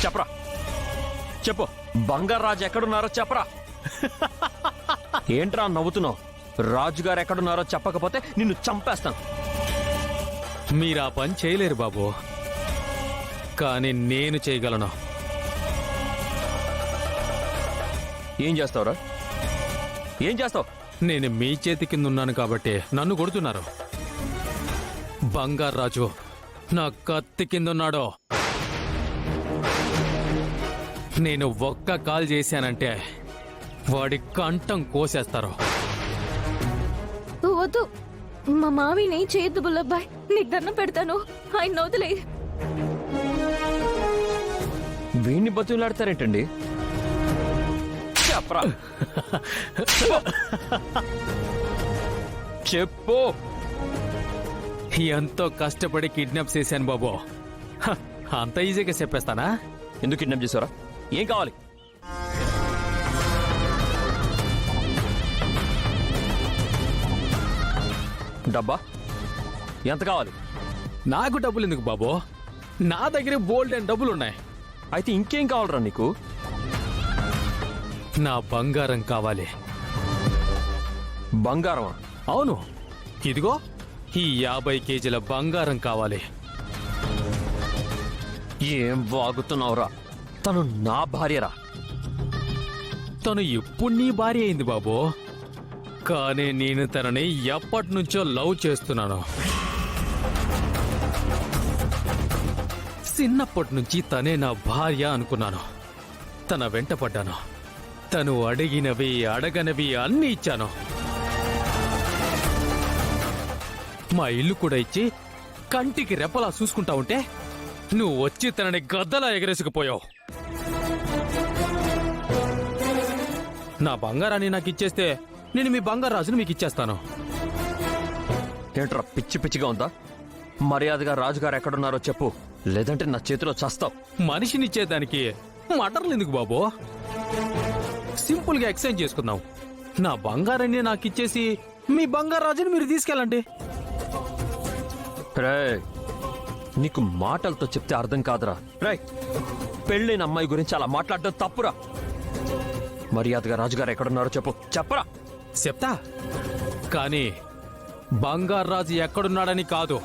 చెప్పరా, చెప్పు. బంగారాజు ఎక్కడున్నారో చెప్పరా. ఏంట్రా నవ్వుతున్నావు? రాజుగారు ఎక్కడున్నారో చెప్పకపోతే నిన్ను చంపేస్తాను. మీరు ఆ పని చేయలేరు బాబు, కానీ నేను చేయగలను. ఏం చేస్తావురా? ఏం చేస్తావు? నేను మీ చేతి కింద ఉన్నాను కాబట్టి నన్ను కొడుతున్నారు. బంగారాజు నా కత్తి కింద ఉన్నాడు. నేను ఒక్క కాల్ చేశానంటే వాడి కంఠం కోసేస్తారు. వద్దు, మా మావిని చేయొద్దు బుల్లబ్బాయ్, నీకు దండం పెడతాను, ఆయన వదిలే. వీణ్ణి బతులాడతారేంటండి? చెప్పరా, చెప్పు. ఎంతో కష్టపడి కిడ్నాప్ చేశాను బాబు. హ, అంత ఈజీగా చెప్పేస్తానా? ఎందుకు కిడ్నాప్ చేసారా? ఏం కావాలి? డబ్బా ఎంత కావాలి? నాకు డబ్బులు ఎందుకు బాబు? నా దగ్గర బోల్డ్ అండ్ డబ్బులున్నాయి. అయితే ఇంకేం కావాలరా నీకు? నా బంగారం కావాలి. బంగారమా? అవును, ఇదిగో ఈ 50 కేజీల బంగారం కావాలి. ఏం వాగుతున్నావురా? తను నా భార్యరా. తను ఎప్పుడు నీ భార్య అయింది బాబు, కానీ నేను తనని ఎప్పటి నుంచో లవ్ చేస్తున్నాను. చిన్నప్పటి నుంచి తనే నా భార్య అనుకున్నాను. తన వెంట పడ్డాను. తను అడిగినవి అడగనవి అన్నీ ఇచ్చాను. మా ఇల్లు కూడా ఇచ్చి కంటికి రెప్పలా చూసుకుంటా ఉంటే నువ్వు వచ్చి తనని గద్దలా ఎగరేసుకుపోయావు. నా బంగారాన్ని నాకు ఇచ్చేస్తే నేను మీ బంగారాజును మీకు ఇచ్చేస్తాను. ఏంట్రా పిచ్చి పిచ్చిగా ఉందా? మర్యాదగా రాజుగారు ఎక్కడున్నారో చెప్పు, లేదంటే నా చేతిలో చస్తావు. మనిషినిచ్చేదానికి మటర్లు ఎందుకు బాబు? సింపుల్ గా ఎక్స్చేంజ్ చేసుకుందాం. నా బంగారాన్ని నాకు ఇచ్చేసి మీ బంగారాజుని మీరు తీసుకెళ్ళండి. రేయ్, నీకు మాటలతో చెప్తే అర్థం కాదురా. రేయ్, పెళ్ళైన అమ్మాయి గురించి అలా మాట్లాడడం తప్పురా. మర్యాదగా రాజుగారు ఎక్కడున్నారో చెప్పు. చెప్పరా. చెప్తా, కానీ బంగారాజు ఎక్కడున్నాడని కాదు,